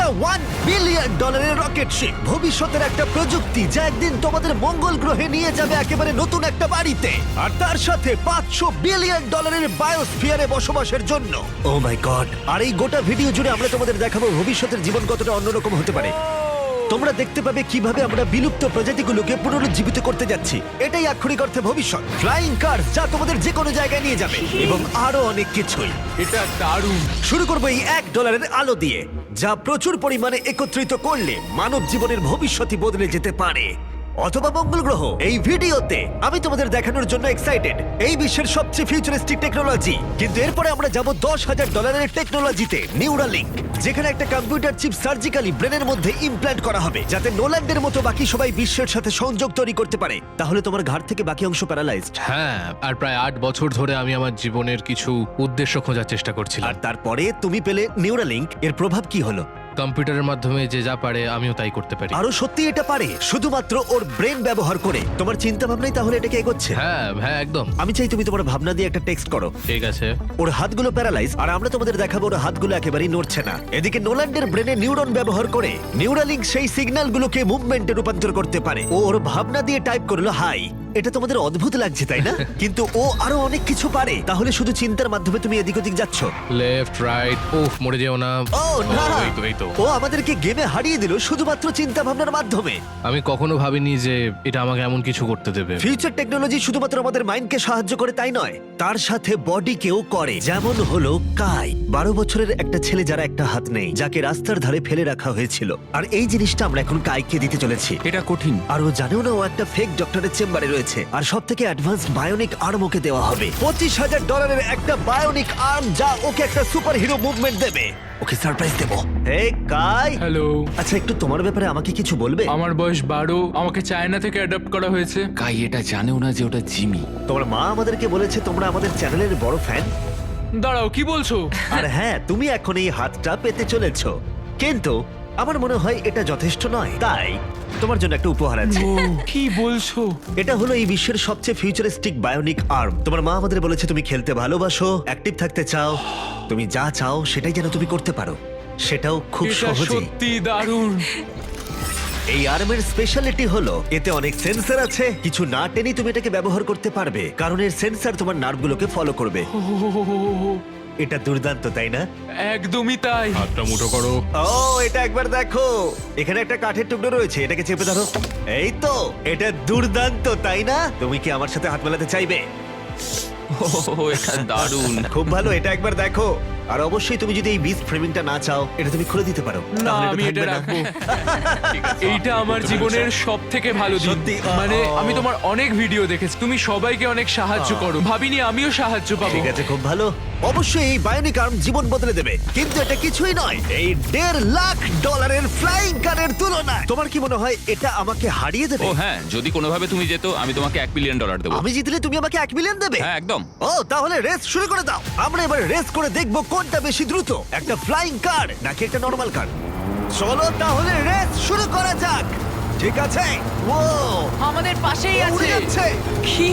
একটা $1 billion rocket ship, ভবিষ্যতের একটা প্রযুক্তি যা একদিন তোমাদের মঙ্গল গ্রহে নিয়ে যাবে একেবারে নতুন একটা বাড়িতে, আর তার সাথে $500 বিলিয়ন বায়োস্ফিয়ারে বসবাসের জন্য। ও মাই গড! আর এই গোটা ভিডিও জুড়ে আমরা তোমাদের দেখাবো ভবিষ্যতের জীবন কতটা অন্যরকম হতে পারে। তোমরা দেখতে পাবে কিভাবে আমরা বিলুপ্ত প্রজাতিগুলোকে পুনরুজ্জীবিত করতে যাচ্ছি। এটাই আক্ষরিক অর্থে ভবিষ্যৎ। ফ্লাইং কার যা তোমাদের যে কোনো জায়গায় নিয়ে যাবে, এবং আরো অনেক কিছুই। এটা দারুণ। শুরু করবো এই $1 আলো দিয়ে, যা প্রচুর পরিমাণে একত্রিত করলে মানব জীবনের ভবিষ্যৎই বদলে যেতে পারে, অথবা মঙ্গল গ্রহ। এই ভিডিওতে আমি তোমাদের দেখানোর জন্য এক্সাইটেড এই বিশ্বের সবচেয়ে ফিউচারিস্টিক টেকনোলজি। কিন্তু এরপরে আমরা যাব $10,000 টেকনোলজিতে, নিউরালিঙ্ক, যেখানে একটা কম্পিউটার চিপ সার্জিক্যালি ব্রেনের মধ্যে ইমপ্ল্যান্ট করা হবে, যাতে নোল্যান্ডের মতো বাকি সবাই বিশ্বের সাথে সংযোগ তৈরি করতে পারে। তাহলে তোমার ঘাড় থেকে বাকি অংশ প্যারালাইজড। হ্যাঁ, আর প্রায় 8 বছর ধরে আমি আমার জীবনের কিছু উদ্দেশ্য খোঁজার চেষ্টা করছিলাম। আর তারপরে তুমি পেলে নিউরালিঙ্ক। এর প্রভাব কি হলো? কম্পিউটারের মাধ্যমে যে যা পারে আমিও তাই করতে পারি। আরো সত্যি এটা পারে, শুধুমাত্র ওর ব্রেন ব্যবহার করে। তোমার চিন্তা ভাবনাই তাহলে এটাকে এগোচ্ছে। হ্যাঁ হ্যাঁ, একদম। আমি চাই তুমি তোমার ভাবনা দিয়ে একটা টেক্সট করো। ঠিক আছে। ওর হাতগুলো প্যারালাইজ, আর আমরা তোমাদের দেখাবো ওর হাতগুলো একেবারেই নড়ছে না। এদিকে নোল্যান্ডের ব্রেনে নিউরন ব্যবহার করে নিউরালিঙ্ক সেই সিগন্যালগুলোকে মুভমেন্টে রূপান্তর করতে পারে। ও ওর ভাবনা দিয়ে টাইপ করলো হাই। এটা তোমাদের অদ্ভুত লাগছে তাই না? কিন্তু ও আরো অনেক কিছু পারে। তাহলে শুধু চিন্তার মাধ্যমে তুমি এদিক ওদিক যাচ্ছ। লেফট রাইট, উফ, মরে যেও না। ও না, এই তো। ও আমাদেরকে গেমে হারিয়ে দিল শুধুমাত্র চিন্তা ভাবনার মাধ্যমে। আমি কখনো ভাবিনি যে এটা আমাকে এমন কিছু করতে দেবে। ফিউচার টেকনোলজি শুধুমাত্র আমাদের মাইন্ডকে সাহায্য করে তাই নয়, তার সাথে বডিকেও করে। যেমন হলো কাই, 12 বছরের একটা ছেলে যার একটা হাত নেই, যাকে রাস্তার ধারে ফেলে রাখা হয়েছিল। আর এই জিনিসটা আমরা এখন কাইকে দিতে চলেছি। এটা কঠিন। আর ও জানেও না ও একটা ফেক ডক্টরের চেম্বারে রয়েছে। আর সব থেকে অ্যাডভান্সড বায়োনিক আর্ম ওকে দেওয়া হবে। $25,000 একটা বায়োনিক আর্ম, যা ওকে একটা সুপার হিরো মুভমেন্ট দেবে। ওকে সারপ্রাইজ দেবো। হে কাই। হ্যালো। আচ্ছা, একটু তোমার ব্যাপারে আমাকে কিছু বলবে? আমার বয়স 12, আমাকে চায়না থেকে অ্যাডাপ্ট করা হয়েছে। কাই এটা জানেও না যে ওটা জিমি। তোমার মা আমাদেরকে বলেছে তোমরা আমাদের চ্যানেলের বড় ফ্যান। দাঁড়াও, কি বলছো? আর হ্যাঁ, তুমি এখন এই হাতটা পেতে চলেছো, কিন্তু আমার মনে হয় এটা যথেষ্ট নয়। তাই তোমার জন্য একটা উপহার আছে। কি বলছো? এটা হলো এই বিশ্বের সবচেয়ে ফিউচারিস্টিক বায়োনিক আর্ম। তোমার মা আমাদের বলেছে তুমি খেলতে ভালোবাসো, অ্যাক্টিভ থাকতে চাও, তুমি যা চাও সেটাই যেন তুমি করতে পারো, সেটাও খুব এটা সহজেই। সত্যি দারুণ। এই আর্মের স্পেশালিটি হলো এতে অনেক সেন্সর আছে। কিছু না টেনে তুমি এটাকে ব্যবহার করতে পারবে, কারণ এর সেন্সর তোমার নার্ভগুলোকে ফলো করবে। এটা দুর্দান্ত, তাই না? একদমই তাই। হাতটা মুঠো করো। ও, এটা একবার দেখো। এখানে একটা কাঠের টুকরো রয়েছে, এটাকে চেপে ধরো। এই তো, এটা দুর্দান্ত, তাই না? তুমি কি আমার সাথে হাত মেলাতে চাইবে? এটা দারুণ। খুব ভালো, এটা একবার দেখো। আর অবশ্যই তুমি যদি এই বিচ ফ্রেমিংটা না চাও, এটা তুমি খুলে দিতে পারো। না, তাহলে আমি এটা থাকবে না। রাখবো। এইটা আমার জীবনের সব থেকে ভালো দিন। সত্যি, মানে আমি তোমার অনেক ভিডিও দেখেছি, তুমি সবাইকে অনেক সাহায্য করো। ভাবিনি আমিও সাহায্য পাবো। ঠিক আছে, খুব ভালো। অবশ্যই এই বায়োনিক আর্ম জীবন বদলে দেবে, কিন্তু এটা কিছুই নয় এই $1.5 ফ্লাইং কারের তুলনায়। তোমার কি মনে হয় এটা আমাকে হারিয়ে দেবে? ও হ্যাঁ, যদি কোনোভাবে তুমি যেত আমি তোমাকে $1 বিলিয়ন দেবো। আমি জিতলে তুমি আমাকে $1 মিলিয়ন দেবে? হ্যাঁ একদম। ও, তাহলে রেস শুরু করে দাও। আমরা এবার রেস করে দেখবো কোনটা বেশি দ্রুত, একটা ফ্লাইং কার নাকি একটা নরমাল কার। চলো তাহলে রেস শুরু করা যাক। ঠিক আছে। ও, আমাদের পাশেই ও উড়ে আছে। যাচ্ছে। কি?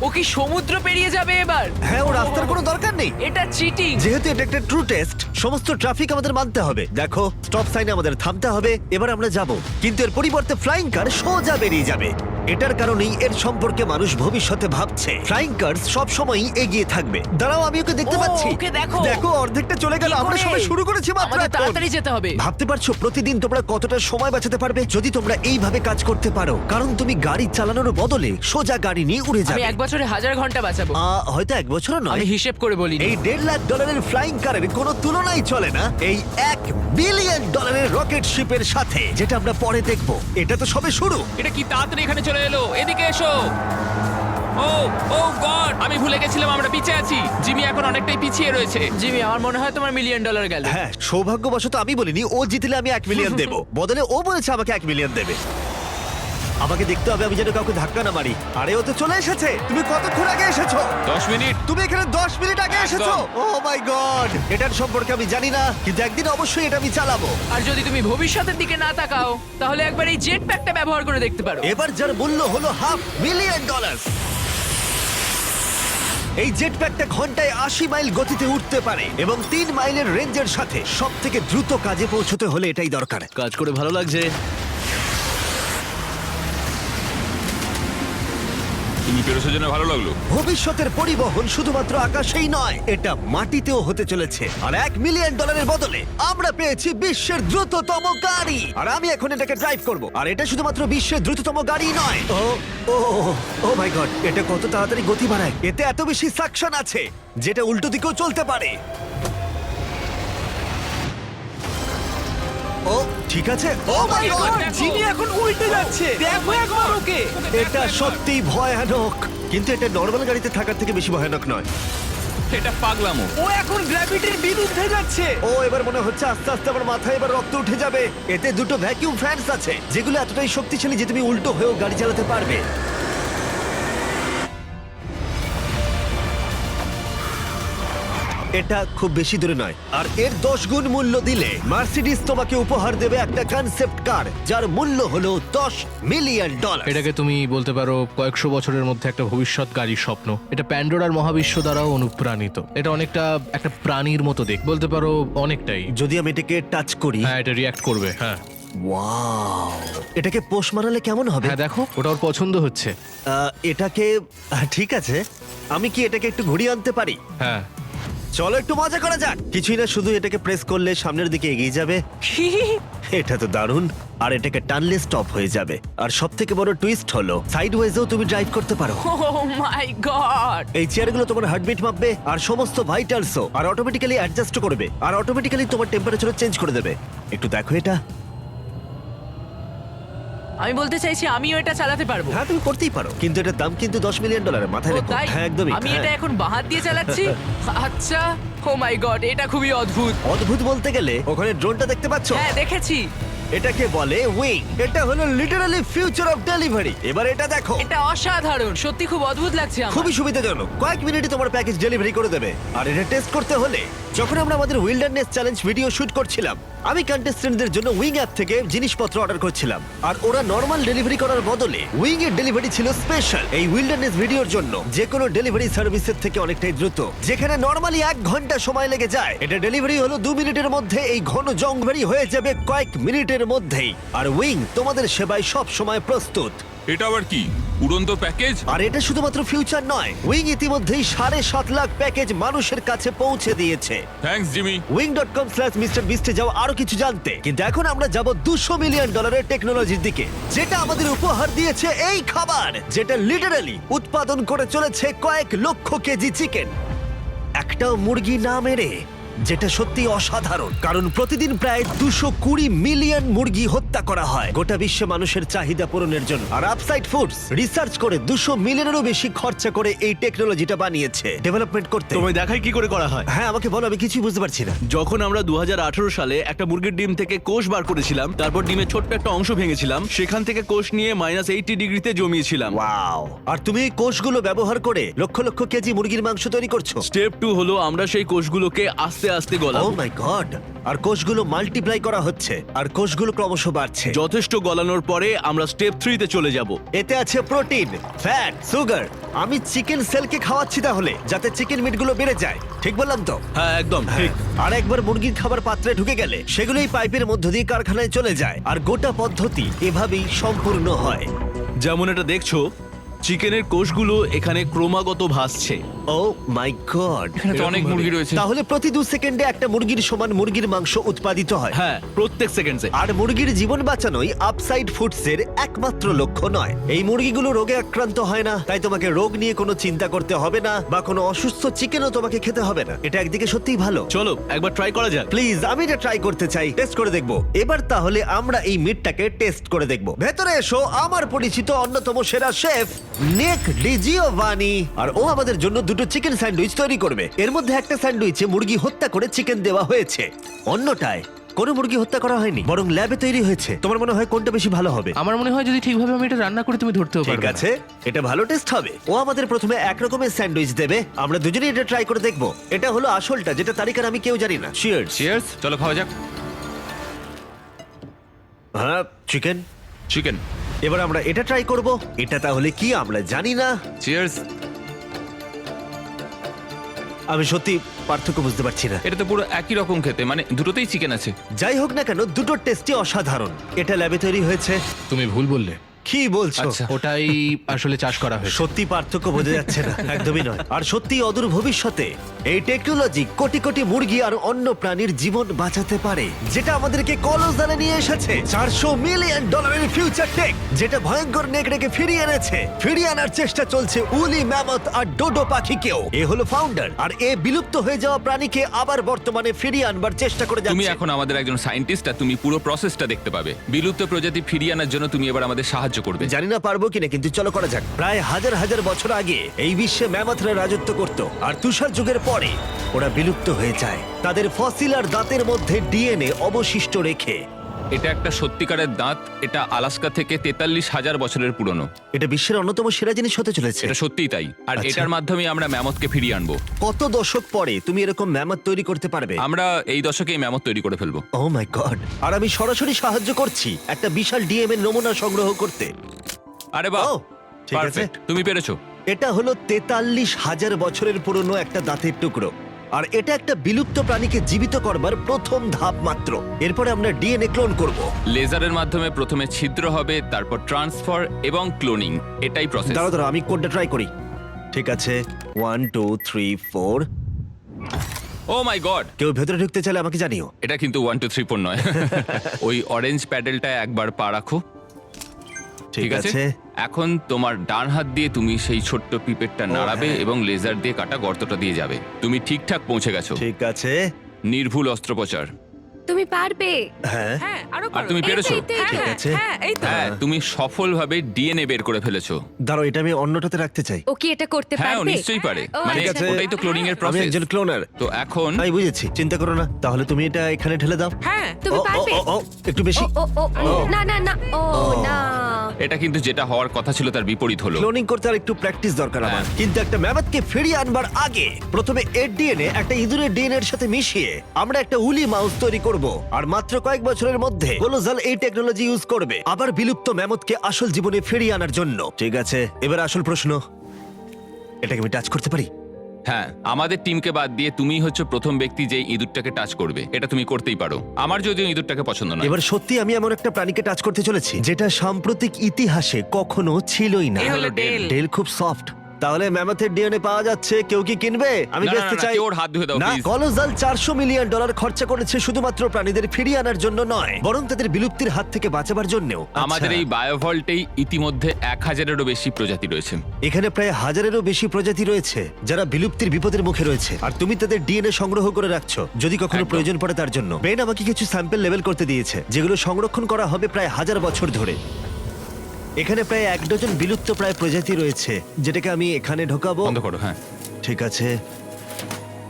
ও কি সমুদ্র পেরিয়ে যাবে এবার? হ্যাঁ, ও রাস্তার কোনো দরকার নেই। এটা চিটিং। যেহেতু এটা একটা ট্রু টেস্ট, সমস্ত ট্রাফিক আমাদের মানতে হবে। দেখো, স্টপ সাইনে আমাদের থামতে হবে। এবার আমরা যাব, কিন্তু এর পরিবর্তে ফ্লাইং কার সোজা বেরিয়ে যাবে। এটার কারণেই এর সম্পর্কে মানুষ ভবিষ্যতে ভাবছে ফ্লাইং কার সব সময় এগিয়ে থাকবে। দাঁড়াও, আমি ওকে দেখতে ও, পাচ্ছি। ওকে দেখো। দেখো, অর্ধেকটা চলে গেল। কি আমরা করে? সবাই শুরু করেছি মাত্র আমাদের এখন। তাড়াতাড়ি যেতে হবে। ভাবতে পারছো প্রতিদিন তোমরা কতটা সময় বাঁচাতে পারবে যদি তোমরা এইভাবে কাজ করতে পারো? কারণ তুমি গাড়ি চালানোর বদলে সোজা গাড়ি নিয়ে উড়ে আমি যাবে। 1 বছরে 1000 ঘন্টা বাঁচাবো। হয়তো 1 বছরও নয়। আমি হিসেব করে বলিনি। এই $1.5 ফ্লাইং কারের কোনো তুলনাই চলে না এই $1 বিলিয়ন রকেট শিপের সাথে, যেটা আমরা পরে দেখব। এটা তো সবে শুরু। এটা কি তাড়াতাড়ি এখানে চলে এলো? এদিকে এসো। ও ও গড, আমি ভুলে গেছিলাম আমরা পিছিয়ে আছি। জিমি এখন অনেকটাই পিছিয়ে রয়েছে। জিমি, আমার মনে হয় তোমার $1 মিলিয়ন গেল। হ্যাঁ, সৌভাগ্যবশত আমি বলিনি ও জিতলে আমি $1 মিলিয়ন দেব। বদলে ও বলেছে আমাকে $1 মিলিয়ন দেবে। আমাকে দেখতে হবে আমি যেন কাউকে ধাক্কা না মারি। আরে, ও তো চলে এসেছে। তুমি কতক্ষণ আগে এসেছো? 10 মিনিট। তুমি এখানে 10 মিনিট আগে এসেছো? ও মাই গড! এটার সম্পর্কে আমি জানি না, কিন্তু একদিন অবশ্যই এটা আমি চালাবো। আর যদি তুমি ভবিষ্যতের দিকে না তাকাও, তাহলে একবার এই জেট প্যাকটা ব্যবহার করে দেখতে পারো। এবার যার মূল্য হলো $500 মিলিয়ন। এই জেট প্যাকটা ঘন্টায় 80 মাইল গতিতে উঠতে পারে এবং 3 মাইলের রেঞ্জের সাথে সব থেকে দ্রুত কাজে পৌঁছতে হলে এটাই দরকার। কাজ করে ভালো লাগছে। তুমি পেরেছো জন্য ভালো লাগলো। ভবিষ্যতের পরিবহন শুধুমাত্র আকাশেই নয়, এটা মাটিতেও হতে চলেছে। আর $1 মিলিয়ন বদলে আমরা পেয়েছি বিশ্বের দ্রুততম গাড়ি, আর আমি এখন এটাকে ড্রাইভ করব। আর এটা শুধুমাত্র বিশ্বের দ্রুততম গাড়ি নয়, ও ও ও মাই গড, এটা কত তাড়াতাড়ি গতি বাড়ায়! এতে এত বেশি সাকশন আছে যেটা উল্টো দিকেও চলতে পারে। ও ঠিক আছে, ও মাই গড, জিমি এখন উল্টে যাচ্ছে, দেখো একবার ওকে। এটা সত্যিই ভয়ানক, কিন্তু এটা নর্মাল গাড়িতে থাকার থেকে বেশি ভয়ানক নয়। এটা পাগলামো। ও এখন গ্র্যাভিটির বিরুদ্ধে যাচ্ছে। ও এবার মনে হচ্ছে আস্তে আস্তে আমার মাথায় এবার রক্ত উঠে যাবে। এতে দুটো ভ্যাকিউম ফ্যানস আছে যেগুলো এতটাই শক্তিশালী যে তুমি উল্টো হয়েও গাড়ি চালাতে পারবে। এটা খুব বেশি দূরে নয়, আর এর 10 গুণ মূল্য দিলে মার্সিডিজ তোমাকে উপহার দেবে একটা কনসেপ্ট কার যার মূল্য হলো $10 মিলিয়ন। এটাকে তুমি বলতে পারো কয়েকশো বছরের মধ্যে একটা ভবিষ্যৎ গাড়ির স্বপ্ন। এটা প্যান্ডোরার মহাবিশ্ব দ্বারাও অনুপ্রাণিত। এটা অনেকটা একটা প্রাণীর মতো দেখ, বলতে পারো অনেকটাই। যদি আমি এটাকে টাচ করি, হ্যাঁ, এটা রিয়াক্ট করবে। হ্যাঁ ওয়াও, এটাকে পোষ মারালে কেমন হবে? হ্যাঁ, দেখো ওটা ওর পছন্দ হচ্ছে। এটাকে ঠিক আছে, আমি কি এটাকে একটু ঘুরিয়ে আনতে পারি? হ্যাঁ, চলো একটু মজা করা যাক। কিছুই না, শুধু এটাকে প্রেস করলে সামনের দিকে এগিয়ে যাবে। এটা তো দারুণ। আর এটাকে টানলে স্টপ হয়ে যাবে। আর সব থেকে বড় টুইস্ট হলো সাইড ওয়েজেও তুমি ড্রাইভ করতে পারো। ও মাই গড। এই চেয়ারগুলো তোমার হার্টবিট মাপবে আর সমস্ত ভাইটালসও, আর অটোমেটিক্যালি অ্যাডজাস্ট করবে, আর অটোমেটিক্যালি তোমার টেম্পারেচার চেঞ্জ করে দেবে। একটু দেখো এটা। আমি বলতে চাইছি আমিও এটা চালাতে পারবো। হ্যাঁ, তুমি করতেই পারো, কিন্তু এটার দাম কিন্তু $10 মিলিয়ন, মাথায় ও রেখো। তাই? হ্যাঁ, একদমই। আমি হ্যাঁ। এটা এখন বাহাত দিয়ে চালাচ্ছি। আচ্ছা, ও মাই গড, এটা খুবই অদ্ভুত। অদ্ভুত বলতে গেলে ওখানে ড্রোনটা দেখতে পাচ্ছ? হ্যাঁ, দেখেছি। এটাকে বলে উইং। এটা হলো লিটারালি ফিউচার অফ ডেলিভারি। এবার এটা দেখো, এটা অসাধারণ, সত্যি খুব অদ্ভুত লাগছে আমার। খুবই সুবিধাজনক। কয়েক মিনিটে তোমার প্যাকেজ ডেলিভারি করে দেবে। আর এটা টেস্ট করতে হলে, যখন আমরা আমাদের উইল্ডারনেস চ্যালেঞ্জ ভিডিও শুট করছিলাম, আমি কন্টেস্টেন্টদের জন্য উইং অ্যাপ থেকে জিনিসপত্র অর্ডার করছিলাম, আর ওরা নর্মাল ডেলিভারি করার বদলে উইং এর ডেলিভারি ছিল স্পেশাল। এই উইল্ডারনেস ভিডিওর জন্য যে কোনো ডেলিভারি সার্ভিসের থেকে অনেকটাই দ্রুত। যেখানে নর্মালি 1 ঘন্টা সময় লেগে যায়, এটা ডেলিভারি হলো 2 মিনিটের মধ্যে। এই ঘন জঙ্গল হয়ে যাবে কয়েক মিনিটের মধ্যেই। আর উইং তোমাদের সেবায় সব সময় প্রস্তুত। এটা আবার কি উড়ন্ত প্যাকেজ? আর এটা শুধুমাত্র ফিউচার নয়, উইং ইতিমধ্যেই 7.5 লাখ প্যাকেজ মানুষের কাছে পৌঁছে দিয়েছে। Thanks Jimmy. wing.com/MrBeast যাও আরো কিছু জানতে। কিন্তু এখন আমরা যাব $200 মিলিয়ন টেকনোলজির দিকে, যেটা আমাদের উপহার দিয়েছে এই খাবার, যেটা লিটারালি উৎপাদন করে চলেছে কয়েক লক্ষ কেজি চিকেন একটাও মুরগি না মেরে, যেটা সত্যি অসাধারণ। কারণ প্রতিদিন প্রায় 220 মিলিয়ন মুরগি হত্যা করা হয় গোটা বিশ্বে মানুষের চাহিদা পূরণের জন্য। আর আপসাইড ফুডস রিসার্চ করে 200 মিলিয়নেরও বেশি খরচা করে এই টেকনোলজিটা বানিয়েছে, ডেভেলপমেন্ট করতে। তোমায় দেখাই কি করে করা হয়। হ্যাঁ, আমাকে বলো, আমি কিছুই বুঝতে পারছি না। যখন আমরা 2018 সালে একটা মুরগির ডিম থেকে কোষ বার করেছিলাম, তারপর ডিমের ছোট্ট একটা অংশ ভেঙেছিলাম, সেখান থেকে কোষ নিয়ে -80 ডিগ্রিতে জমিয়েছিলাম। ওয়াও! আর তুমি এই কোষগুলো ব্যবহার করে লক্ষ লক্ষ কেজি মুরগির মাংস তৈরি করছো। স্টেপ 2 হলো আমরা সেই কোষগুলোকে আস্তে আস্তে ও গলাবো। মাই গড! আর কোষগুলো মাল্টিপ্লাই করা হচ্ছে, আর কোষগুলো ক্রমশ বাড়ছে। যথেষ্ট গলানোর পরে আমরা স্টেপ 3 তে চলে যাব। এতে আছে প্রোটিন, ফ্যাট, সুগার। আমি চিকেন সেলকে খাওয়াচ্ছি তাহলে, যাতে চিকেন মিটগুলো বেড়ে যায়। ঠিক বললাম তো? হ্যাঁ, একদম ঠিক। আর একবার মুরগির খাবার পাত্রে ঢুকে গেলে সেগুলোই পাইপের মধ্য দিয়ে কারখানায় চলে যায়। আর গোটা পদ্ধতি এভাবেই সম্পূর্ণ হয়। যেমন এটা দেখছো, চিকেনের কোষগুলো এখানে ক্রমাগত ভাসছে। ও মাই গড! এখানে তো অনেক মুরগি রয়েছে। তাহলে প্রতি 2 সেকেন্ডে একটা মুরগির সমান মুরগির মাংস উৎপাদিত হয়। হ্যাঁ, প্রত্যেক সেকেন্ডে। আর মুরগির জীবন বাঁচানোই আপসাইড ফুডসের একমাত্র লক্ষ্য নয়। এই মুরগিগুলো রোগে আক্রান্ত হয় না, তাই তোমাকে রোগ নিয়ে কোনো চিন্তা করতে হবে না, বা কোনো অসুস্থ চিকেনও তোমাকে খেতে হবে না। এটা একদিকে সত্যিই ভালো। চলো একবার ট্রাই করা যাক। প্লিজ, আমি এটা ট্রাই করতে চাই, টেস্ট করে দেখব। এবার তাহলে আমরা এই মিটটাকে টেস্ট করে দেখব। ভেতরে এসো আমার পরিচিত অন্যতম সেরা শেফ নিক ডিজিওভানি, আর ও আমাদের জন্য দুটো চিকেন স্যান্ডউইচ তৈরি করবে। এর মধ্যে একটা স্যান্ডউইচে মুরগি হত্যা করে চিকেন দেওয়া হয়েছে, অন্যটায় কোনো মুরগি হত্যা করা হয়নি, বরং ল্যাবে তৈরি হয়েছে। তোমার মনে হয় কোনটা বেশি ভালো হবে? আমার মনে হয় যদি ঠিকভাবে আমি এটা রান্না করে তুমি ধরতেও ঠিক পারবে না। আছে, এটা ভালো টেস্ট হবে। ও আমাদের প্রথমে এক রকমের স্যান্ডউইচ দেবে, আমরা দুজনেই এটা ট্রাই করে দেখব। এটা হলো আসলটা, যেটা তারিকার আমি কেউ জানি না। চিয়ার্স। চিয়ার্স, চলো খাওয়া যাক। হ্যাঁ, চিকেন। চিকেন। এবার আমরা এটা ট্রাই করব। এটা তাহলে কি আমরা জানি না। চিয়ার্স। আমি সত্যি পার্থক্য বুঝতে পারছি না। এটা তো পুরো একই রকম খেতে, মানে দুটোতেই চিকেন আছে। যাই হোক না কেন, দুটো টেস্টই অসাধারণ। এটা ল্যাবে তৈরি হয়েছে। তুমি ভুল বললে, কি বলছো? আচ্ছা। ওটাই আসলে চাষ করা হয়েছে। সত্যি পার্থক্য বোঝা যাচ্ছে না, একদমই নয়। আর সত্যি অদূর ভবিষ্যতে এই টেকনোলজি কোটি কোটি মুরগি আর অন্য প্রাণীর জীবন বাঁচাতে পারে, যেটা আমাদেরকে কলজালে নিয়ে এসেছে। $400 মিলিয়ন ফিউচার টেক, যেটা ভয়ঙ্কর নেকড়েকে ফিরিয়ে এনেছে। ফিরিয়ে আনার চেষ্টা চলছে উলি ম্যামথ আর ডোডো পাখিকেও। এ হলো ফাউন্ডার, আর এ বিলুপ্ত হয়ে যাওয়া প্রাণীকে আবার বর্তমানে ফিরিয়ে আনবার চেষ্টা করে তুমি যাচ্ছে। এখন আমাদের একজন সায়েন্টিস্ট, আর তুমি পুরো প্রসেসটা দেখতে পাবে। বিলুপ্ত প্রজাতি ফিরিয়ে আনার জন্য তুমি এবার আমাদের সাহায্য করবে। জানি না পারবো কিনা, কিন্তু চলো করা যাক। প্রায় হাজার হাজার বছর আগে এই বিশ্বে ম্যামথরা রাজত্ব করত, আর তুষার যুগের পরে ওরা বিলুপ্ত হয়ে যায়, তাদের ফসিল আর দাঁতের মধ্যে ডিএনএ অবশিষ্ট রেখে। এটা একটা সত্যিকারের দাঁত। এটা আলাস্কা থেকে 43,000 বছরের পুরনো। এটা বিশ্বের অন্যতম সেরা জিনিস হতে চলেছে। এটা সত্যিই তাই। আর আচ্ছা। এটার মাধ্যমে আমরা ম্যামথকে ফিরিয়ে আনবো। কত দশক পরে তুমি এরকম ম্যামথ তৈরি করতে পারবে? আমরা এই দশকেই ম্যামথ তৈরি করে ফেলবো। ও মাই গড! আর আমি সরাসরি সাহায্য করছি একটা বিশাল ডিএনএ নমুনা সংগ্রহ করতে। আরে বাহ, ও, ঠিক আছে। পারফেক্ট, তুমি পেরেছো। এটা হলো 43,000 বছরের পুরনো একটা দাঁতের টুকরো, আর এটা একটা বিলুপ্ত প্রাণীকে জীবিত করবার প্রথম ধাপ মাত্র। এরপরে আমরা ডিএনএ ক্লোন করব। লেজারের মাধ্যমে প্রথমে ছিদ্র হবে, তারপর ট্রান্সফার এবং ক্লোনিং। এটাই প্রসেস। দাঁড়াও দাঁড়াও, আমি কোডটা ট্রাই করি। ঠিক আছে, 1 2 3 4। ও মাই গড, কেউ ভেতরে ঢুকতে চাইলে আমাকে জানিও। এটা কিন্তু 1 2 3 4 নয়। ওই অরেঞ্জ প্যাডেলটা একবার পা রাখো। ঠিক আছে, এখন তোমার ডান হাত দিয়ে তুমি সেই ছোট্ট পিপেটটা নাড়াবে হ্যাঁ। এবং লেজার দিয়ে কাটা গর্তটা দিয়ে যাবে। তুমি ঠিকঠাক পৌঁছে গেছো। ঠিক আছে। নির্ভুল অস্ত্রোপচার। তুমি পারবে। হ্যাঁ, হ্যাঁ, আরো আর তুমি পেরেছো। ঠিক আছে। হ্যাঁ, এই তো। হ্যাঁ, তুমি সফলভাবে ডিএনএ বের করে ফেলেছো। দাঁড়াও, এটা আমি অন্যটাতে রাখতে চাই। ও কি এটা করতে হ্যাঁ, ও পারবে? নিশ্চয়ই পারে। ও, মানে ঠিক আছে। ওটাই তো ক্লোনিং এর আমি প্রসেস। একজন ক্লোনার। তো এখন আমি বুঝেছি, চিন্তা করো না। তাহলে তুমি এটা এখানে ঢেলে দাও। হ্যাঁ, তুমি ও, ও, পারবে। ও, ও, একটু বেশি। ও ও না না না, ও না। এটা কিন্তু যেটা হওয়ার কথা ছিল তার বিপরীত হলো। ক্লোনিং করতে আর একটু প্র্যাকটিস দরকার আমার। হ্যাঁ। কিন্তু একটা ম্যামথকে ফিরিয়ে আনবার আগে প্রথমে এর ডিএনএ একটা ইঁদুরের ডিএনএ এর সাথে মিশিয়ে আমরা একটা উলি মাউস তৈরি করব। আর মাত্র কয়েক বছরের মধ্যে কোলোজাল এই টেকনোলজি ইউজ করবে আবার বিলুপ্ত ম্যামথকে আসল জীবনে ফিরিয়ে আনার জন্য। ঠিক আছে, এবার আসল প্রশ্ন, এটাকে আমি টাচ করতে পারি? হ্যাঁ, আমাদের টিমকে বাদ দিয়ে তুমিই হচ্ছে প্রথম ব্যক্তি যে ইঁদুরটাকে টাচ করবে। এটা তুমি করতেই পারো। আমার যদিও ইঁদুরটাকে পছন্দ নয়। এবার সত্যি আমি এমন একটা প্রাণীকে টাচ করতে চলেছি যেটা সাম্প্রতিক ইতিহাসে কখনো ছিলই না। এই হলো ডেল। ডেল খুব সফট। তাহলে ম্যামথের ডিএনএ পাওয়া যাচ্ছে, কেউ কি কিনবে? আমি না, না, বেচতে না, চাই। কেউ ওর হাত ধুয়ে দাও, না, please। কলোজাল $400 মিলিয়ন খরচা করেছে শুধুমাত্র প্রাণীদের ফিরিয়ে আনার জন্য নয়, বরং তাদের বিলুপ্তির হাত থেকে বাঁচাবার জন্যও। আমাদের আচ্ছা, এই বায়োভল্টেই ইতিমধ্যে 1000-এরও বেশি প্রজাতি রয়েছে। এখানে প্রায় 1000-এরও বেশি প্রজাতি রয়েছে যারা বিলুপ্তির বিপদের মুখে রয়েছে, আর তুমি তাদের ডিএনএ সংগ্রহ করে রাখছো যদি কখনো একদম। প্রয়োজন পড়ে তার জন্য। বেন আমাকে কিছু স্যাম্পল লেভেল করতে দিয়েছে যেগুলো সংরক্ষণ করা হবে প্রায় 1000 বছর ধরে। এখানে প্রায় 1 ডজন বিলুপ্ত প্রায় প্রজাতি রয়েছে, যেটাকে আমি এখানে ঢোকাবো। বন্ধ করো। হ্যাঁ, ঠিক আছে।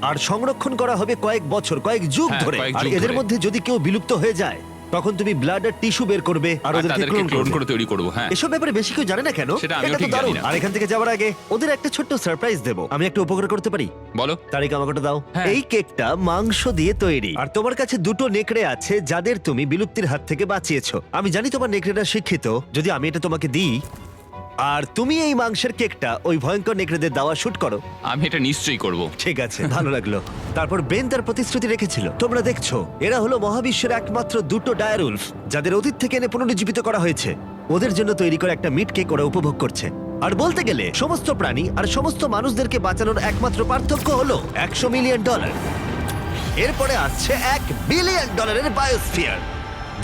আর সংরক্ষণ করা হবে কয়েক বছর, কয়েক যুগ হ্যাঁ, ধরে। কয়েক আর যুগ এদের ধরে। মধ্যে যদি কেউ বিলুপ্ত হয়ে যায় তখন তুমি ব্লাড আর টিস্যু বের করবে আর আর ওদেরকে তাদেরকে ক্লোন ক্লোন করবে। করে তৈরি করবো। হ্যাঁ, এসব ব্যাপারে বেশি কেউ জানে না কেন? সেটা আমিও এটা তো ঠিক জানি দারুণ। না। আর এখান থেকে যাওয়ার আগে ওদের একটা ছোট্ট সারপ্রাইজ দেবো। আমি একটা উপকার করতে পারি? বলো। তারিখ আমাকে ওটা দাও। হ্যাঁ। এই কেকটা মাংস দিয়ে তৈরি, আর তোমার কাছে দুটো নেকড়ে আছে যাদের তুমি বিলুপ্তির হাত থেকে বাঁচিয়েছো। আমি জানি তোমার নেকড়েরা শিক্ষিত। যদি আমি এটা তোমাকে দিই আর তুমি এই মাংসের কেকটা ওই ভয়ঙ্কর নেকড়েদের দাওয়া শুট করো। আমি এটা নিশ্চয়ই করব। ঠিক আছে, ভালো লাগলো। তারপর বেন তার প্রতিশ্রুতি রেখেছিল। তোমরা দেখছো, এরা হলো মহাবিশ্বের একমাত্র দুটো ডায়ারুলফ যাদের অতীত থেকে এনে পুনরুজ্জীবিত করা হয়েছে। ওদের জন্য তৈরি করা একটা মিট কেক ওরা উপভোগ করছে। আর বলতে গেলে সমস্ত প্রাণী আর সমস্ত মানুষদেরকে বাঁচানোর একমাত্র পার্থক্য হলো $100 মিলিয়ন। এরপরে আসছে $1 বিলিয়ন বায়োস্ফিয়ার,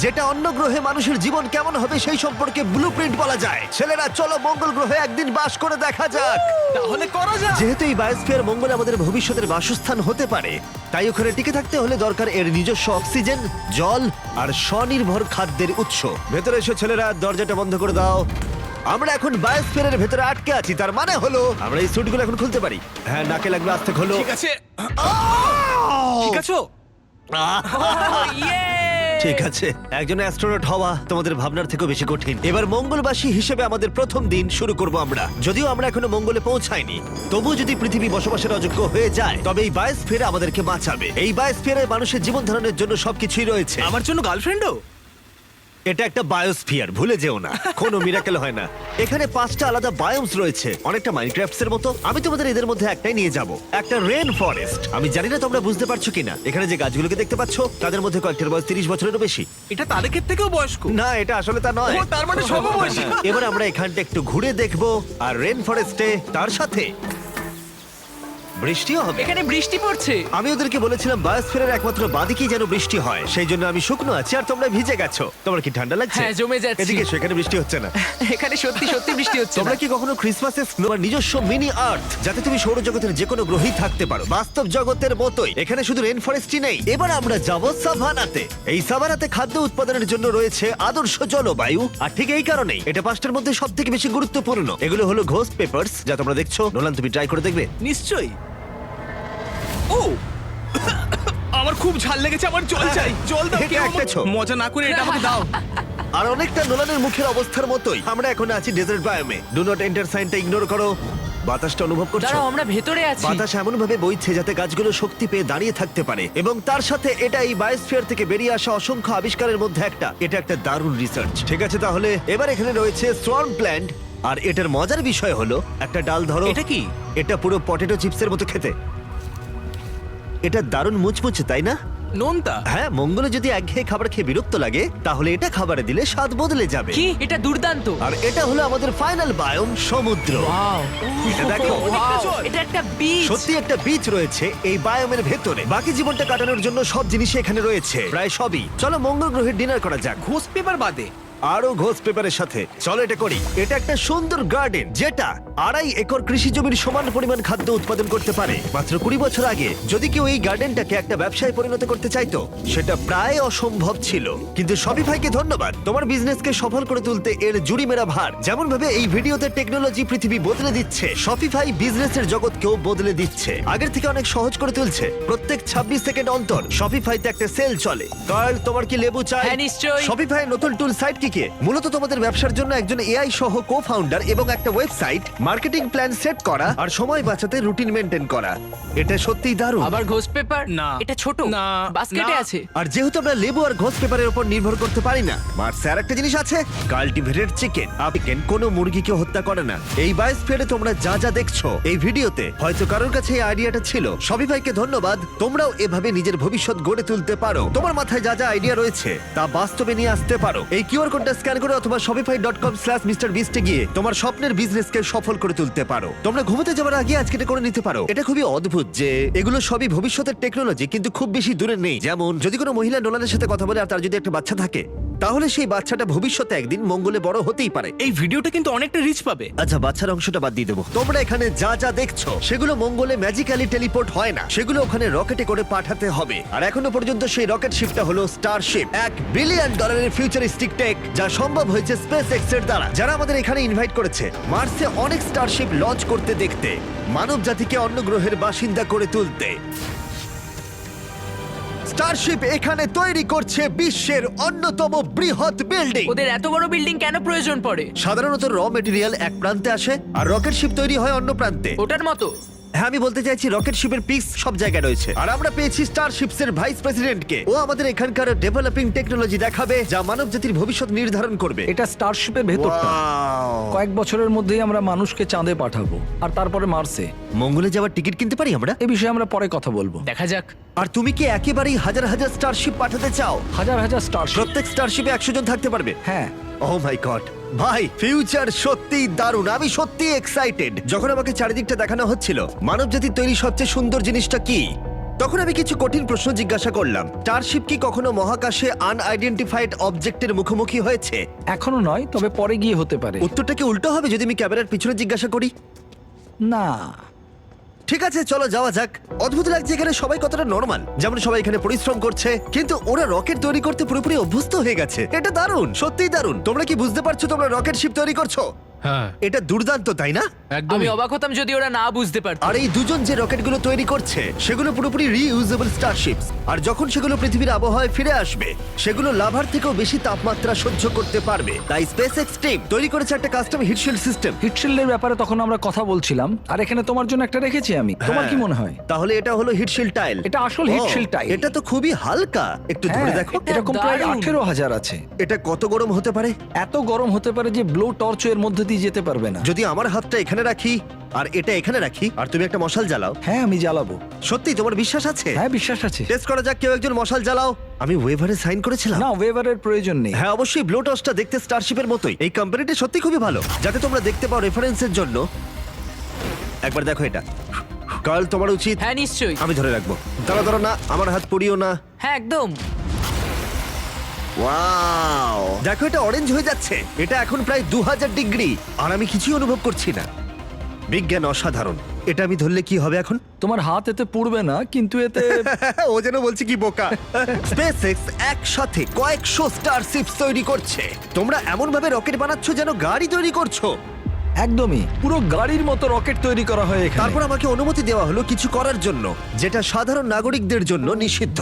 যেটা অন্য গ্রহে মানুষের জীবন কেমন হবে সেই সম্পর্কে ব্লুপ্রিন্ট বলা যায়। ছেলেরা, চলো মঙ্গল গ্রহে একদিন বাস করে দেখা যাক। তাহলে করা যাক। যেহেতু এই বায়োস্ফিয়ার মঙ্গলে আমাদের ভবিষ্যতের বাসস্থান হতে পারে, তাই ওখানে টিকে থাকতে হলে দরকার এর নিজস্ব অক্সিজেন, জল আর স্বনির্ভর খাদ্যের উৎস। ভেতরে এসো ছেলেরা, দরজাটা বন্ধ করে দাও। আমরা এখন বায়োস্ফিয়ারের ভেতরে আটকে আছি, তার মানে হলো আমরা এই স্যুটগুলো এখন খুলতে পারি। হ্যাঁ, নাকে লাগবে, আস্তে খোলো। ঠিক আছে। ঠিক আছে। ঠিক আছে, একজন অ্যাস্ট্রোনট হওয়া তোমাদের ভাবনার থেকেও বেশি কঠিন। এবার মঙ্গলবাসী হিসেবে আমাদের প্রথম দিন শুরু করব আমরা। যদিও আমরা এখনো মঙ্গলে পৌঁছাইনি, তবু যদি পৃথিবী বসবাসের অযোগ্য হয়ে যায় তবে এই বায়োস্ফিয়ার আমাদেরকে বাঁচাবে। এই বায়োস্ফিয়ারে মানুষের জীবন ধারণের জন্য সবকিছুই রয়েছে। আমার জন্য গার্লফ্রেন্ডও। এটা একটা বায়োস্ফিয়ার, ভুলে যেও না, কোনো মিরাকেল হয় না। এখানে 5টা আলাদা বায়োমস রয়েছে, অনেকটা মাইনক্রাফটস এর মতো। আমি তোমাদের এদের মধ্যে একটাই নিয়ে যাব, একটা রেন ফরেস্ট। আমি জানি না তোমরা বুঝতে পারছো কিনা, এখানে যে গাছগুলোকে দেখতে পাচ্ছ তাদের মধ্যে কয়েকটার বয়স 30 বছরেরও বেশি। এটা তাদের থেকেও বয়স্ক। না, এটা আসলে তা নয়। তার মানে সমবয়সী। এবার আমরা এখানটা একটু ঘুরে দেখবো, আর রেন ফরেস্টে তার সাথে বৃষ্টিও হবে। এখানে বৃষ্টি পড়ছে। আমি ওদেরকে বলেছিলাম বায়োস্ফিয়ারের একমাত্র বাদিকেই যেন বৃষ্টি হয়, সেই জন্য আমি শুকনো আছি আর তোমরা ভিজে গেছো। তোমার কি ঠান্ডা লাগছে? হ্যাঁ, জমে যাচ্ছি। এদিকে সেখানে বৃষ্টি হচ্ছে না। এখানে সত্যি সত্যি বৃষ্টি হচ্ছে তোমরা না। কি কখনো ক্রিসমাসে স্নো বা নিজস্ব মিনি আর্থ, যাতে তুমি সৌরজগতের যে কোনো গ্রহেই থাকতে পারো, বাস্তব জগতের মতোই? এখানে শুধু রেন ফরেস্টই নেই, এবার আমরা যাব সাভানাতে। এই সাভানাতে খাদ্য উৎপাদনের জন্য রয়েছে আদর্শ জলবায়ু, আর ঠিক এই কারণেই এটা 5টার মধ্যে সব থেকে বেশি গুরুত্বপূর্ণ। এগুলো হলো ঘোস্ট পেপারস, যা তোমরা দেখছো। নোলান, তুমি ট্রাই করে দেখবে? নিশ্চয়ই। ও আমার খুব ঝাল লেগেছে, আমার জল চাই। জল দাও। এটা কেউ একটা ছো। মজা না করে এটা আমাকে দাও। আর অনেকটা নোলানের মুখের অবস্থার মতোই আমরা এখন আছি ডেজার্ট বায়োমে। ডু নট এন্টার সাইনটা ইগনোর করো। বাতাসটা অনুভব করছো? দাঁড়াও, আমরা ভেতরে আছি। বাতাস এমন ভাবে বইছে যাতে গাছগুলো শক্তি পেয়ে দাঁড়িয়ে থাকতে পারে, এবং তার সাথে এটা এই বায়োস্ফিয়ার থেকে বেরিয়ে আসা অসংখ্য আবিষ্কারের মধ্যে একটা। এটা একটা দারুণ রিসার্চ। ঠিক আছে, তাহলে এবার এখানে রয়েছে সোয়ার্ম প্ল্যান্ট, আর এটার মজার বিষয় হলো একটা ডাল ধরো। এটা কি? এটা পুরো পটেটো চিপসের মতো খেতে। এটা দারুণ মুচমুচে, তাই না? নোনতা। হ্যাঁ, মঙ্গলে যদি একঘেয়ে খাবার খেয়ে বিরক্ত লাগে, তাহলে এটা খাবারে দিলে স্বাদ বদলে যাবে। কি, এটা দুর্দান্ত। আর এটা হলো আমাদের ফাইনাল বায়োম, সমুদ্র। এটা দেখো, Wow, এটা একটা বিচ। সত্যি একটা বিচ রয়েছে এই বায়োমের ভেতরে। বাকি জীবনটা কাটানোর জন্য সব জিনিসই এখানে রয়েছে, প্রায় সবই। চলো মঙ্গল গ্রহের ডিনার করা যাক। ঘোষ পেপার বাদে আরো ঘোষ পেপারের সাথে চলো এটা করি। এটা একটা সুন্দর গার্ডেন, যেটা 2.5 একর কৃষি জমির সমান পরিমাণ খাদ্য উৎপাদন করতে পারে। মাত্র 20 বছর আগে যদি কেউ এই গার্ডেনটাকে একটা ব্যবসায় পরিণত করতে চাইতো, সেটা প্রায় অসম্ভব ছিল। কিন্তু শপিফাইকে ধন্যবাদ, তোমার বিজনেসকে সফল করে তুলতে এর জুড়ি মেরা ভার। যেমন ভাবে এই ভিডিওতে টেকনোলজি পৃথিবী বদলে দিচ্ছে, শপিফাই বিজনেসের জগৎকেও বদলে দিচ্ছে। আগের থেকে অনেক সহজ করে তুলছে। প্রত্যেক 26 সেকেন্ড অন্তর শপিফাইতে একটা সেল চলে। কার্ল, তোমার কি লেবু চাই? হ্যাঁ, নিশ্চয়ই। শপিফাই নতুন টুল সাইট কি মূলত তোমাদের ব্যবসার জন্য একজন এআই সহ কো-ফাউন্ডার এবং একটা ওয়েবসাইট, মার্কেটিং প্ল্যান সেট করা আর সময় বাঁচাতে রুটিন মেনটেন করা। এটা সত্যিই দারুণ। আবার ঘোষ পেপার? না। এটা ছোট। না। বাস্কেটে না। আছে। আর যেহেতু আমরা লেবু আর ঘোষ পেপারের উপর নির্ভর করতে পারি না, মার্সে আর একটা জিনিস আছে, কাল্টিভেটেড চিকেন। চিকেন কোনো মুরগিকে হত্যা করে না। এই বায়োস্ফিয়ারে তোমরা যা যা দেখছো এই ভিডিওতে, হয়তো কারোর কাছে এই আইডিয়াটা ছিল। শপিফাইকে ধন্যবাদ, তোমরাও এভাবে নিজের ভবিষ্যৎ গড়ে তুলতে পারো। তোমার মাথায় যা যা আইডিয়া রয়েছে তা বাস্তবে নিয়ে আসতে পারো। এই কিউআর কোডটা স্ক্যান করে অথবা shopify.com/mrbeast গিয়ে তোমার স্বপ্নের বিজনেসকে সফল করে তুলতে পারো। তোমরা ঘুমোতে যাওয়ার আগে আজকে এটা করে নিতে পারো। এটা খুবই অদ্ভুত যে এগুলো সবই ভবিষ্যতের টেকনোলজি, কিন্তু খুব বেশি দূরে নেই। যেমন যদি কোনো মহিলা নোলানের সাথে কথা বলে আর তার যদি একটা বাচ্চা থাকে, তাহলে সেই বাচ্চাটা ভবিষ্যতে একদিন মঙ্গলে বড় হতেই পারে। এই ভিডিওটা কিন্তু অনেকটা রিচ পাবে। আচ্ছা, বাচ্চার অংশটা বাদ দিয়ে দেবো। তোমরা এখানে যা যা দেখছো সেগুলো মঙ্গলে ম্যাজিক্যালি টেলিপোর্ট হয় না, সেগুলো ওখানে রকেটে করে পাঠাতে হবে। আর এখনো পর্যন্ত সেই রকেট শিপটা হলো স্টারশিপ, $1 বিলিয়ন ফিউচারিস্টিক টেক, যা সম্ভব হয়েছে স্পেস এক্স এর দ্বারা, যারা আমাদের এখানে ইনভাইট করেছে মার্সে অনেক স্টারশিপ লঞ্চ করতে দেখতে, মানব জাতিকে অন্য গ্রহের বাসিন্দা করে তুলতে। স্টারশিপ এখানে তৈরি করছে বিশ্বের অন্যতম বৃহৎ বিল্ডিং। ওদের এত বড় বিল্ডিং কেন প্রয়োজন পড়ে? সাধারণত র মেটেরিয়াল এক প্রান্তে আসে আর রকেট শিপ তৈরি হয় অন্য প্রান্তে। ওটার মতো? হ্যাঁ, আমি বলতে চাইছি রকেট শিপের পিক্স সব জায়গায় রয়েছে। আর আমরা পেয়েছি স্টারশিপস এর ভাইস প্রেসিডেন্টকে। ও আমাদের এখানকার ডেভেলপিং টেকনোলজি দেখাবে যা মানব জাতির ভবিষ্যৎ নির্ধারণ করবে। এটা স্টারশিপের ভেতরটা। Wow! কয়েক বছরের মধ্যেই আমরা মানুষকে চাঁদে পাঠাবো, আর তারপরে মার্সে। মঙ্গলে যাওয়ার টিকিট কিনতে পারি আমরা? এ বিষয়ে আমরা পরে কথা বলবো। দেখা যাক। আর তুমি কি একেবারেই হাজার হাজার স্টারশিপ পাঠাতে চাও? হাজার হাজার স্টারশিপ। প্রত্যেক স্টারশিপে 100 জন থাকতে পারবে? হ্যাঁ। ও মাই গড, ভাই ফিউচার সত্যিই দারুণ। আমি সত্যি এক্সাইটেড। যখন আমাকে চারিদিকটা দেখানো হচ্ছিল মানব জাতির তৈরি সবচেয়ে সুন্দর জিনিসটা কি, তখন আমি কিছু কঠিন প্রশ্ন জিজ্ঞাসা করলাম। স্টারশিপ কি কখনো মহাকাশে আনআইডেন্টিফাইড অবজেক্টের মুখোমুখি হয়েছে? এখনো নয়, তবে পরে গিয়ে হতে পারে। উত্তরটা কি উল্টো হবে যদি আমি ক্যামেরার পিছনে জিজ্ঞাসা করি? না। ঠিক আছে, চলো যাওয়া যাক। অদ্ভুত লাগছে এখানে সবাই কতটা নরমাল। যেমন সবাই এখানে পরিশ্রম করছে, কিন্তু ওরা রকেট তৈরি করতে পুরোপুরি অভ্যস্ত হয়ে গেছে। এটা দারুণ, সত্যিই দারুণ। তোমরা কি বুঝতে পারছো তোমরা রকেট শিপ তৈরি করছো? হ্যাঁ, এটা দুর্দান্ত, তাই না? আমি একদমই। অবাক হতাম যদি ওরা না বুঝতে পারতো। আর এই দুজন যে রকেটগুলো তৈরি করছে সেগুলো পুরোপুরি রিইউজেবল স্টারশিপস। আর যখন সেগুলো পৃথিবীর আবহাওয়ায় ফিরে আসবে, সেগুলো লাভার থেকেও বেশি তাপমাত্রা সহ্য করতে পারবে। তাই স্পেসএক্স টিম তৈরি করেছে একটা কাস্টম হিটশিল্ড সিস্টেম। হিটশিল্ডের ব্যাপারে তখন আমরা কথা বলছিলাম, আর এখানে তোমার জন্য একটা রেখেছি আমি। তোমার কি মনে হয়? তাহলে এটা হলো হিটশিল্ড টাইল। এটা আসল হিটশিল্ড টাইল। এটা তো খুবই হালকা, একটু ধরে হ্যাঁ, দেখো। এরকম প্রায় দারুণ। 18,000 আছে। এটা কত গরম হতে পারে? এত গরম হতে পারে যে ব্লো টর্চ এর মধ্যে দিয়ে দিয়ে যেতে পারবে না। যদি আমার হাতটা এখানে রাখি আর এটা এখানে রাখি আর তুমি একটা মশাল জ্বালাও, হ্যাঁ আমি জ্বালাবো। সত্যি তোমার বিশ্বাস আছে? হ্যাঁ বিশ্বাস আছে। টেস্ট করা যাক, কেউ একজন মশাল জ্বালাও। আমি ওয়েভারে সাইন করেছিলাম। না ওয়েভারের প্রয়োজন নেই। হ্যাঁ অবশ্যই, ব্লো টসটা দেখতে স্টারশিপের মতোই। এই কোম্পানিটা সত্যি খুবই ভালো, যাতে তোমরা দেখতে পাও রেফারেন্সের জন্য। একবার দেখো এটা। কার্ল, তোমার উচিত। হ্যাঁ নিশ্চয়ই। আমি ধরে রাখবো। দাঁড়া দাঁড়া, না আমার হাত পড়িও না। হ্যাঁ একদম। ওয়াও, দেখো এটা অরেঞ্জ হয়ে যাচ্ছে। এটা এখন প্রায় 2000 ডিগ্রি আর আমি কিছুই অনুভব করছি না। বিজ্ঞান অসাধারণ। এটা আমি ধরলে কি হবে এখন? তোমার হাত এতে পুড়বে না, কিন্তু এতে ও যেন বলছি কি বোকা। স্পেসএক্স একসাথে কয়েকশো স্টারশিপস তৈরি করছে। তোমরা এমন ভাবে রকেট বানাচ্ছ যেন গাড়ি তৈরি করছো। একদমই পুরো গাড়ির মতো রকেট তৈরি করা হয় এখানে। তারপর আমাকে অনুমতি দেওয়া হলো কিছু করার জন্য, যেটা সাধারণ নাগরিকদের জন্য নিষিদ্ধ।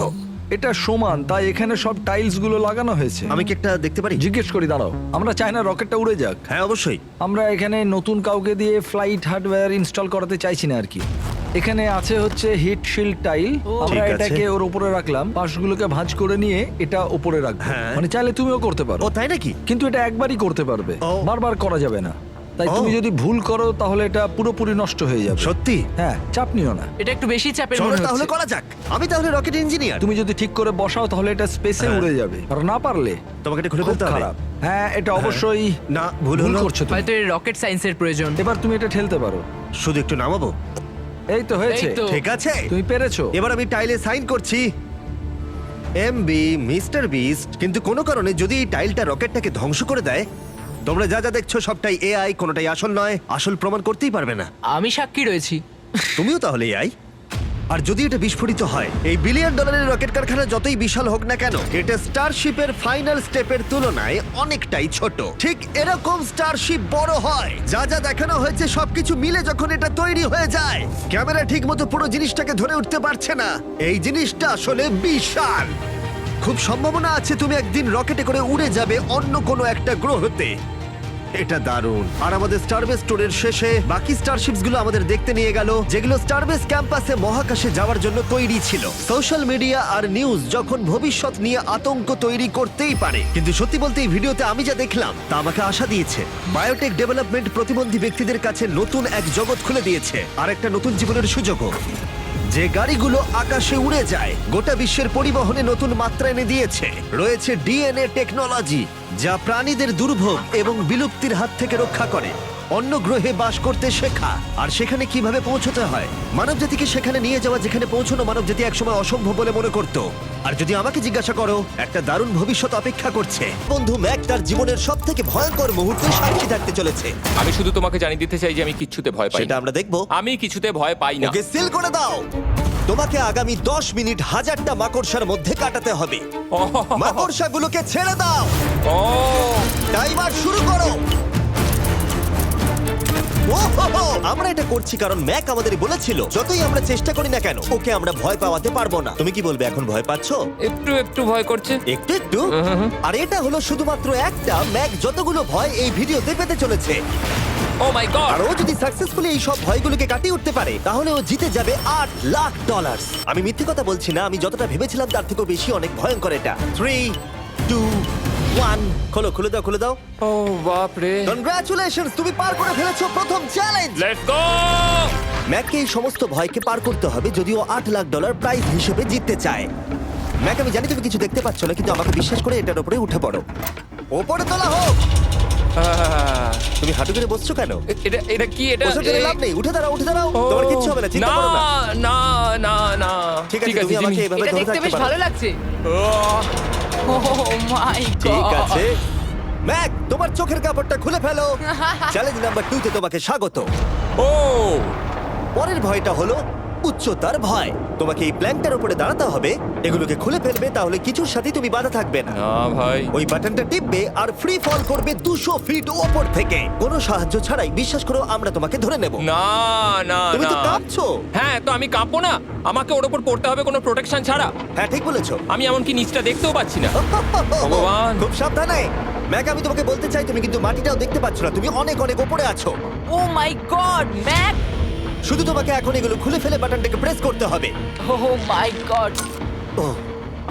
এটা সমান, তাই এখানে সব টাইলস গুলো লাগানো হয়েছে। আমি কি একটা দেখতে পারি? জিজ্ঞেস করি, দাঁড়াও। আমরা চাই না রকেটটা উড়ে যাক। হ্যাঁ অবশ্যই। আমরা এখানে নতুন কাউকে দিয়ে ফ্লাইট হার্ডওয়্যার ইনস্টল করাতে চাইছি না আর কি। এখানে আছে হচ্ছে হিট শিল্ড টাইল। আমরা ঠিক আছে। এটাকে ওর উপরে রাখলাম, পাশগুলোকে ভাঁজ করে নিয়ে এটা উপরে রাখবো। হ্যাঁ। মানে চাইলে তুমিও করতে পারো, ও তাই নাকি? কিন্তু এটা একবারই করতে পারবে, ও। বারবার করা যাবে না। তাই ও। তুমি যদি ভুল করো তাহলে এটা পুরোপুরি নষ্ট হয়ে যাবে। সত্যি? হ্যাঁ, চাপ নিও না। এটা একটু বেশি চাপের চলো মনে তাহলে হচ্ছে। করা যাক। আমি তাহলে রকেট ইঞ্জিনিয়ার। তুমি যদি ঠিক করে বসাও তাহলে এটা স্পেসে হ্যাঁ। উড়ে যাবে, আর না পারলে তোমাকে এটা খুলে খুব ফেলতে হবে। খারাপ। হ্যাঁ, এটা অবশ্যই না, ভুল ভুল হলো। করছো তুমি। হয়তো এর রকেট সায়েন্সের প্রয়োজন। এবার তুমি এটা ঠেলতে পারো। শুধু একটু নামাবো। এই তো হয়েছে। এই তো। ঠিক আছে, তুমি পেরেছো। এবার আমি টাইলে সাইন করছি। MB mister beast. কিন্তু কোনো কারণে যদি এই টাইলটা রকেটটাকে ধ্বংস করে দেয়, তোমরা যা যা দেখছো সবটাই এআই, কোনোটাই আসল নয়। আসল প্রমাণ করতেই পারবে না। আমি সাক্ষী রয়েছি। তুমিও তাহলে এআই। আর যদি এটা বিস্ফোরিত হয়, এই $1 বিলিয়ন রকেট কারখানা যতই বিশাল হোক না কেন, এটা স্টারশিপের ফাইনাল স্টেপের তুলনায় অনেকটাই ছোট। ঠিক এরকম স্টারশিপ বড় হয়। যা যা দেখানো হয়েছে সবকিছু মিলে যখন এটা তৈরি হয়ে যায়, ক্যামেরা ঠিকমতো পুরো জিনিসটাকে ধরে উঠতে পারছে না। এই জিনিসটা আসলে বিশাল। খুব সম্ভাবনা আছে তুমি একদিন রকেটে করে উড়ে যাবে অন্য কোনো একটা গ্রহতে। এটা দারুণ। আর আমাদের স্টারবেস স্টোরের শেষে বাকি স্টারশিপস গুলো আমাদের দেখতে নিয়ে গেল, যেগুলো স্টারবেস ক্যাম্পাসে মহাকাশে যাওয়ার জন্য তৈরি ছিল। সোশ্যাল মিডিয়া আর নিউজ যখন ভবিষ্যৎ নিয়ে আতঙ্ক তৈরি করতেই পারে, কিন্তু সত্যি বলতে এই ভিডিওতে আমি যা দেখলাম তা আমাকে আশা দিয়েছে। বায়োটেক ডেভেলপমেন্ট প্রতিবন্ধী ব্যক্তিদের কাছে নতুন এক জগৎ খুলে দিয়েছে, আর একটা নতুন জীবনের সুযোগও। যে গাড়িগুলো আকাশে উড়ে যায়, গোটা বিশ্বের পরিবহনে নতুন মাত্রা এনে দিয়েছে। রয়েছে ডিএনএ টেকনোলজি, যা প্রাণীদের দুর্ভোগ এবং বিলুপ্তির হাত থেকে রক্ষা করে। অন্য গ্রহে বাস করতে শেখা, আর সেখানে কিভাবে পৌঁছতে হয়। মানবজাতিকে সেখানে নিয়ে যাওয়া যেখানে পৌঁছানো মানবজাতি একসময় অসম্ভব বলে মনে করত। আর যদি আমাকে জিজ্ঞাসা করো, একটা দারুণ ভবিষ্যৎ অপেক্ষা করছে। বন্ধু ম্যাক তার জীবনের সবথেকে ভয়ঙ্কর মুহূর্তে সাক্ষী থাকতে চলেছে। আমি শুধু তোমাকে জানিয়ে দিতে চাই যে আমি কিচ্ছুতে ভয় পাই সেটা না। আমরা দেখবো। আমি কিছুতে ভয় পাই না। ওকে সিল করে দাও। তোমাকে আগামী 10 মিনিট 1000টা মাকড়সার মধ্যে কাটাতে হবে। মাকড়সাগুলোকে ছেড়ে দাও। ও টাইমার শুরু করো। ওহো! আমরা এটা করছি কারণ ম্যাক আমাদের বলেছিল যতই আমরা চেষ্টা করি না কেন, ওকে আমরা ভয় পাওয়াতে পারবো না। তুমি কি বলবে, এখন ভয় পাচ্ছো? একটু একটু ভয় করছে। একটু একটু। আর এটা হলো শুধুমাত্র একটা। ম্যাক যতগুলো ভয় এই ভিডিওতে পেতে চলেছে, ও মাই গড। আর ও যদি সাকসেসফুলি এই সব ভয়গুলোকে কাটিয়ে উঠতে পারে, তাহলে ও জিতে যাবে $8 লাখ। আমি মিথ্যে কথা বলছি না, আমি যতটা ভেবেছিলাম তার থেকেও বেশি অনেক ভয়ঙ্কর এটা। 3, 2, 1, খোলো খুলে দাও খুলে দাও। ও বাপ রে। কনগ্রাচুলেশনস, তুমি পার করে ফেলেছো প্রথম চ্যালেঞ্জ। Let's go. ম্যাককে এই সমস্ত ভয়কে পার করতে হবে যদিও $8 লাখ প্রাইজ হিসেবে জিততে চায়। ম্যাক, আমি জানি তুমি কিছু দেখতে পাচ্ছ না, কিন্তু আমাকে বিশ্বাস করে এটার উপরে উঠে পড়ো। ওপরে তোলা হোক। তুমি হাঁটু করে বসছো কেন? এটা এটা কি এটা? বসে গেলে লাভ নেই, উঠে দাঁড়াও উঠে দাঁড়াও। তোমার কিচ্ছু হবে না, চিন্তা করো না। না না না। ঠিক আছে, তুমি আমাকে এভাবে এটা ধরে দেখতে থাকতে বেশ পারো। ভালো লাগছে। ও মাই ঠিক গড। আছে ম্যাক, তোমার চোখের কাপড়টা খুলে ফেলো। চ্যালেঞ্জ নাম্বার 2 তে তোমাকে স্বাগত। ও পরের ভয়টা হলো উচ্চতার ভয়। তোমাকে এই প্ল্যানটার উপরে দাঁড়াতে হবে, এগুলোকে খুলে ফেলবে, তাহলে কিছুর সাথে তুমি বাধা থাকবে না। না ভাই। ওই বাটনটা টিপবে আর ফ্রি ফল করবে 200 ফিট ওপর থেকে। কোনো সাহায্য ছাড়াই, বিশ্বাস করো আমরা তোমাকে ধরে নেব। না না তুমি তো না। কাঁপছো। হ্যাঁ, তো আমি কাঁপবো না? আমাকে ওর উপর পড়তে হবে কোনো প্রোটেকশন ছাড়া? হ্যাঁ ঠিক বলেছো। আমি এমনকি নিচটা দেখতেও পাচ্ছি না। ভগবান। খুব সাবধানে ম্যাক, আমি তোমাকে বলতে চাই তুমি কিন্তু মাটিটাও দেখতে পাচ্ছ না, তুমি অনেক অনেক উপরে আছো। ও মাই গড, ম্যাক। শুধু তোমাকে এখন এগুলো খুলে ফেলে বাটনটাকে প্রেস করতে হবে। ও মাই গড। ও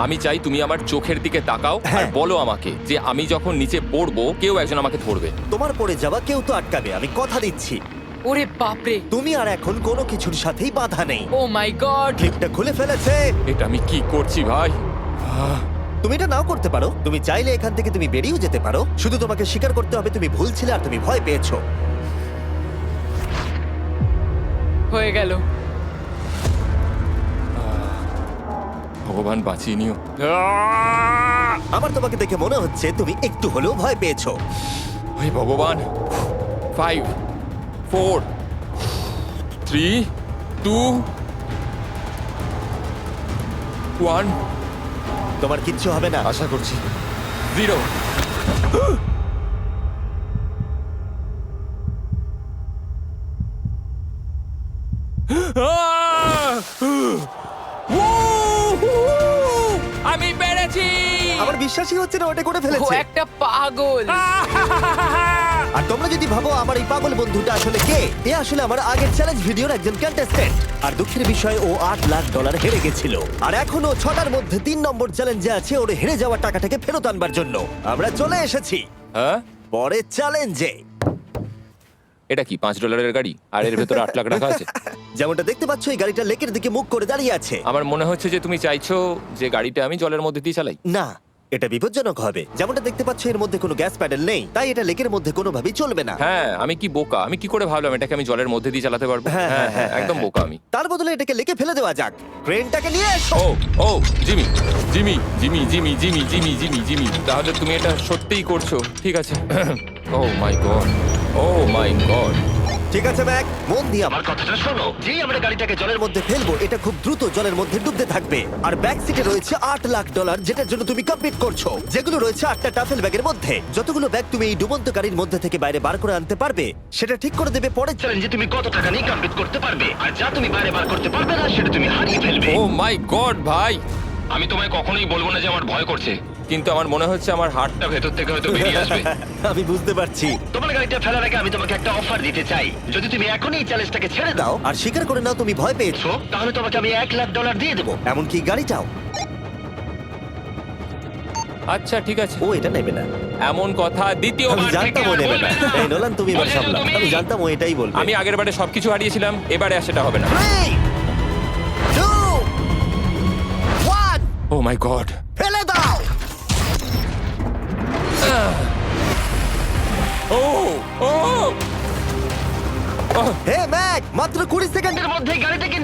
আমি চাই তুমি আমার চোখের দিকে তাকাও আর হ্যাঁ। বলো আমাকে যে আমি যখন নিচে পড়বো কেউ একজন আমাকে ধরবে। তোমার পড়ে যাওয়া কেউ তো আটকাবে, আমি কথা দিচ্ছি। ওরে বাপরে, তুমি আর এখন কোনো কিছুর সাথেই বাধা নেই। ও মাই গড। ক্লিপটা খুলে ফেলেছে। এটা আমি কি করছি ভাই? তুমি এটা নাও করতে পারো, তুমি চাইলে এখান থেকে তুমি বেরিয়েও যেতে পারো। শুধু তোমাকে স্বীকার করতে হবে তুমি ভুল ছিলে আর তুমি ভয় পেয়েছো। হয়ে গেল। ভগবান বাঁচিয়ে নিও। আমার তোমাকে দেখে মনে হচ্ছে তুমি একটু হলেও ভয় পেয়েছো। হে ভগবান। 5 4 3 2 1 তোমার কিচ্ছু হবে না। আশা করছি 0। আমি পেরেছি। আমার বিশ্বাসই হচ্ছে না ওটা করে ও ফেলেছে। একটা পাগল। আর তোমরা যদি ভাবো আমার এই পাগল বন্ধুটা আসলে কে, এ আসলে আমার আগের চ্যালেঞ্জ ভিডিওর একজন কন্টেস্ট্যান্ট। আর দুঃখের বিষয় ও $8 লাখ হেরে গেছিল। আর এখনো 6টার মধ্যে 3 নম্বর চ্যালেঞ্জে আছে ওর হেরে যাওয়া টাকাটাকে ফেরত আনবার জন্য। আমরা চলে এসেছি হ্যাঁ, পরের চ্যালেঞ্জে। এটা কি $5 গাড়ি আর এর ভেতরে 8 লাখ টাকা আছে? যেমনটা দেখতে পাচ্ছ এই গাড়িটা লেকের দিকে মুখ করে দাঁড়িয়ে আছে। আমার মনে হচ্ছে যে তুমি চাইছো যে গাড়িটা আমি জলের মধ্যে দিয়ে চালাই। না, এটা বিপজ্জনক হবে। যেমনটা দেখতে পাচ্ছ এর মধ্যে কোনো গ্যাস প্যাডেল নেই, তাই এটা লেকের মধ্যে কোনোভাবেই চলবে না। হ্যাঁ, আমি কি বোকা, আমি কি করে ভাবলাম এটাকে আমি জলের মধ্যে দিয়ে চালাতে পারবো? হ্যাঁ, হ্যাঁ হ্যাঁ, হ্যাঁ, একদম হ্যাঁ। বোকা আমি। তার বদলে এটাকে লেকে ফেলে দেওয়া যাক। ক্রেনটাকে নিয়ে এসো। Oh oh Jimmy Jimmy Jimmy Jimmy Jimmy Jimmy Jimmy Jimmy তাহলে তুমি এটা সত্যিই করছো? ঠিক আছে। Oh my god, oh my god. ঠিক আছে ম্যাক, মন দিয়ে আমার কথাটা শোনো। যেই আমরা গাড়িটাকে জলের মধ্যে ফেলবো এটা খুব দ্রুত জলের মধ্যে ডুবতে থাকবে। আর ব্যাক সিটে রয়েছে $8 লাখ যেটার জন্য তুমি কমপ্লিট করছো, যেগুলো রয়েছে 8টা টাফেল ব্যাগের মধ্যে। যতগুলো ব্যাগ তুমি এই ডুবন্ত গাড়ির মধ্যে থেকে বাইরে বার করে আনতে পারবে সেটা ঠিক করে দেবে পরের চ্যালেঞ্জে তুমি কত টাকা নিয়ে কমপ্লিট করতে পারবে। আর যা তুমি বাইরে বার করতে পারবে না সেটা তুমি হারিয়ে ফেলবে। ও মাই গড ভাই, আমি তোমায় কখনোই বলবো না যে আমার ভয় করছে। কিন্তু আমার মনে হচ্ছে আমার হার্টটা ভেতর থেকে হয়তো বেরিয়ে আসবে। আমি বুঝতে পারছি। তোমার গাড়িটা ফেলার আগে আমি তোমাকে একটা অফার দিতে চাই। যদি তুমি এখনই এই চ্যালেঞ্জটাকে ছেড়ে দাও আর স্বীকার করে নাও তুমি ভয় পেয়েছো, তাহলে তোমাকে আমি $1 লাখ দিয়ে দেবো, এমনকি গাড়িটাও। আচ্ছা ঠিক আছে, ও এটা নেবে না। এমন কথা আমি দ্বিতীয়বার জানতাম থেকে ও আর নেবে বলবে না। না। এই নোলান তুমি এবার বলেছো সামলাও। তুমি। আমি জানতাম ও এটাই বলবে। আমি আগের বারে সবকিছু হারিয়েছিলাম, এবারে আর সেটা হবে না। 3 2 1 ও মাই গড। ফেলে দাও। ও ও হে ম্যাক, মাত্র 20 সেকেন্ডের মধ্যে গাড়িটাকে